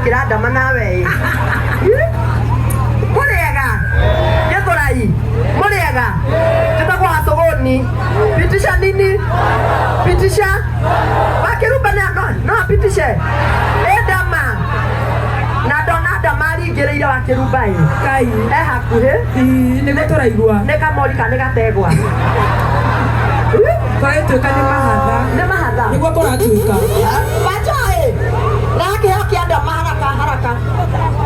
kiranda manawe Muriega Githurai Muriega Tutako hasogoni Pitisha nini Pitisha Wakirumba no pitishe Edama na donada mari ngereire Wakirumba kai hakuhe niguo turaigua neka morika negategwa twaituika ni mahatha niguo turatuika bajoe rake hoki anda haraka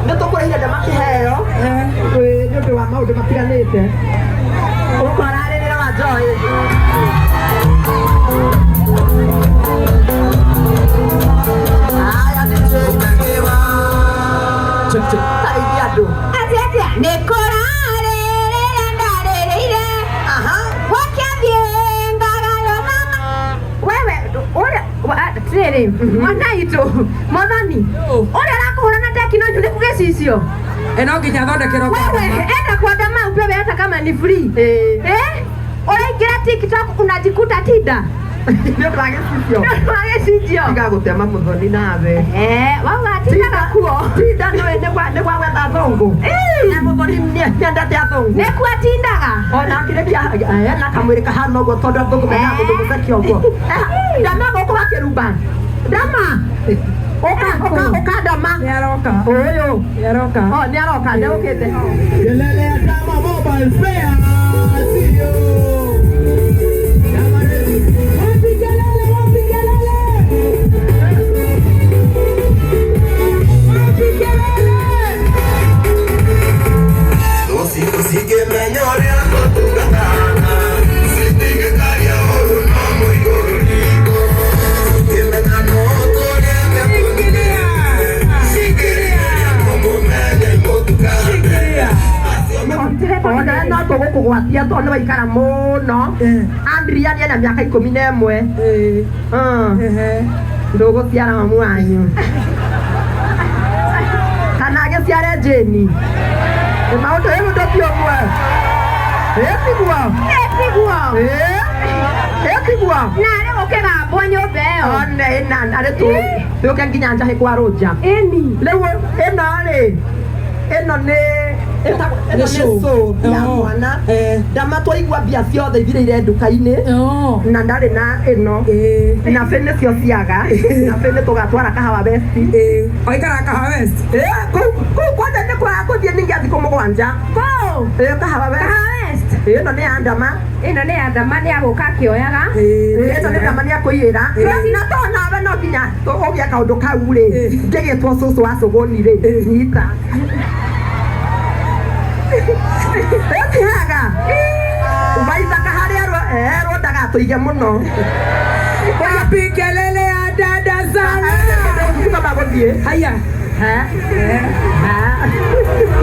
nitukureire ndamakiheo ni undu wa maundu matiganite ukorarĩrĩra bajoe aya nĩtũkagewa Taidia do. Atia. Nekorarĩrĩra ndarĩrĩire. Wakiathiĩ ngagano mama. Wewe, tirĩrĩ, mwanaitu, mwathani. Ũrĩa ũrakũhũra na tekinoronjĩ nĩ kũgĩcicio. No nginya thondekerwo. Wewe, enda kuandama upewe hata kama ni free. Unaingia TikTok unajikuta Tida. Ndio twagecisio ngagutema muthoni nawe wauga tindaga kuo tinda nĩ kwa wetha thongo na muthoni nĩendete athongo nĩ kwa tindaga ona kĩrĩkia na kamwĩrĩ kahana ũguo tondũ thongo mena mũthũgũce kĩongo ndama gũkũ Wakirumba ndama ũka ndama nĩaroka ũyũ nĩaroka nĩũkĩte kelele ya Dama mobile spare kugwatia to nĩ waikara mũno Andrea nĩ ena mĩaka 11 ndũgũciara mamu wanyu kana agĩciare Jane maũndũ ĩmũndũ ti ũmwe ĩtigwo narĩ gũkĩgambwo nyũmba ĩyo narĩ tũke nginya njahĩ kwa Roja rĩu ĩno nĩ so ya mwana ndama twaigua mbia ciothe ithirĩire nduka-inĩ na ndarĩ na ĩno na bene cio ciaga na bene tũgatwara kahawa west oikara kahawa west kũu kwanja nĩ kũrathiĩ ningĩ thikũ mũgwanja kahawa west ĩno nĩ ya ndama nĩ agũka akĩoyaga ĩno nĩ ndama nĩ akũiyĩra na to nawe no nginya ũgĩe kaũndũ kau rĩ ngĩgĩtwo cũcũ wa cũgũni rĩ nyita Etihaga Ubaithaka harĩa rwendaga tũige mũno wapi kelele ya dada sana kama gũthiĩ haya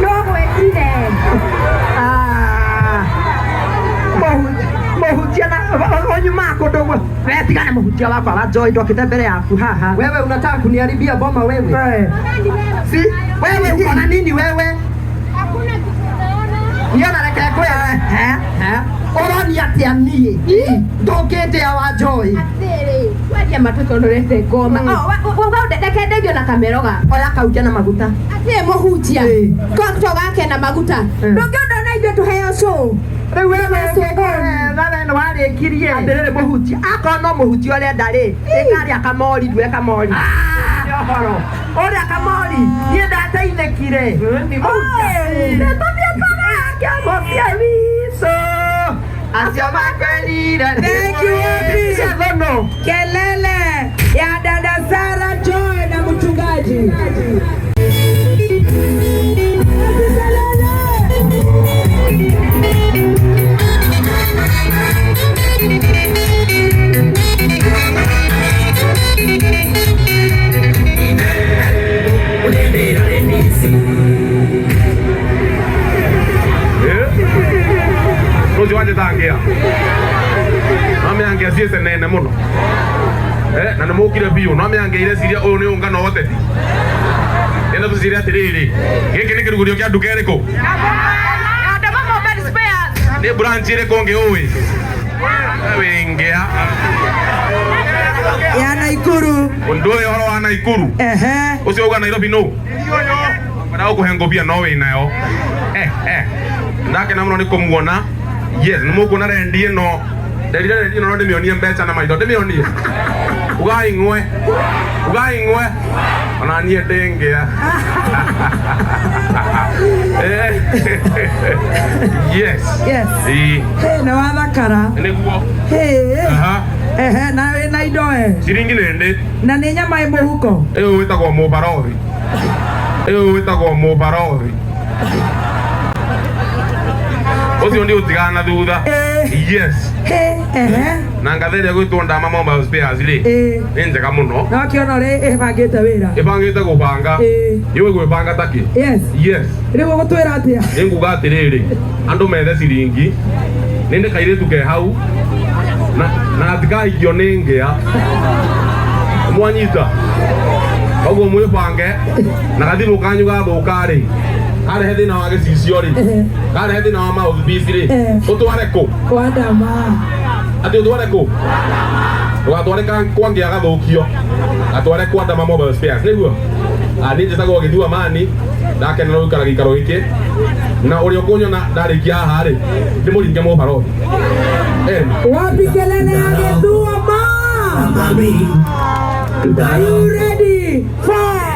no gwĩkire mũhunjia na onyuma kũndũ wetigane mũhunjia wakwa wa Joy ndokĩte mbere yaku haha wewe unataka kuniharibia boma wewe si wewe uko na nini wewe Niona reke kwea Oroni atia niĩ ndũngĩte ya wa Joy atĩrĩ waria matoto ndũrete ngoma wauga ndeke ndeithio na kameroga oya kauja na maguta atĩ mũhunjia kokto gake na maguta ndũngĩenda na ithuĩ tũheo show rĩu wewe nĩ warĩkirie ambĩrĩrĩ mũhunjia akorwo no mũhunjia ũrenda rĩ ĩkarĩa kamori ndue kamori ũhoro ũrĩa kamori niĩ ndateithĩkire nĩ mũhunjia Mofia viso Asio makwelire Thank you kelele ya dada Sara Joy na mchungaji Rozi wanje tangia Ameangia siese nene muno na nĩmũkire biũ no ameangeire ciria ũyũ nĩ ũngano woteti ĩno tũciria atĩrĩrĩ gĩkĩ nĩ kĩrugurio kĩa nduka ĩrĩkũ nĩ branch ĩrĩkũ ũngĩ ũĩ wĩngĩa Ya Naikuru. Undu yo wa Naikuru. Ucio uga Nairobi no. Bara ukuhengo pia no we nayo. Ndake na muno ni kumuona. Yes, ni mukuona rendi no. Rendi no ndimionie mbeca na maitho ndimionie. Ugaingwe. Ona nie ndengea. Yes. Hey, na wathakara. Niguo. Hey. Na we na idoe. Siringi nende. Na ni nyama imo huko. Witagwo mubarothi. Witagwo mubarothi. Ucio ndi utigana thutha. Yes. Na ngatheria gwitwo ndama mobile spares ri. Ni njega muno. Na kiona ri ibangite wira. Ibangite gubanga. Iwe gwibanga taki. Yes. Rigo gutwira atia. Ninguga atiriri. Andu methe siringi. Ninde kairitu ke hau. Na atigaigio ni ngea. Mwanyita. Oguo mwibange. Na gathimu kanyu gathuka ri. Kare hethi na wage cicio ri. Kare hethi na ma office ri. Utware ku. Kwa ndama. Ati utware ku. Ugatware kwa ngea gathukio. Atware kwa ndama mobile spares niguo. Ni njitagwo Githua mani. Ndake na ukara gikaro giki. Na uri okunyona ndarikia haha ri. Ndimuringe mobile. Wapi kelele ya Githua ma? Are you ready? Fire!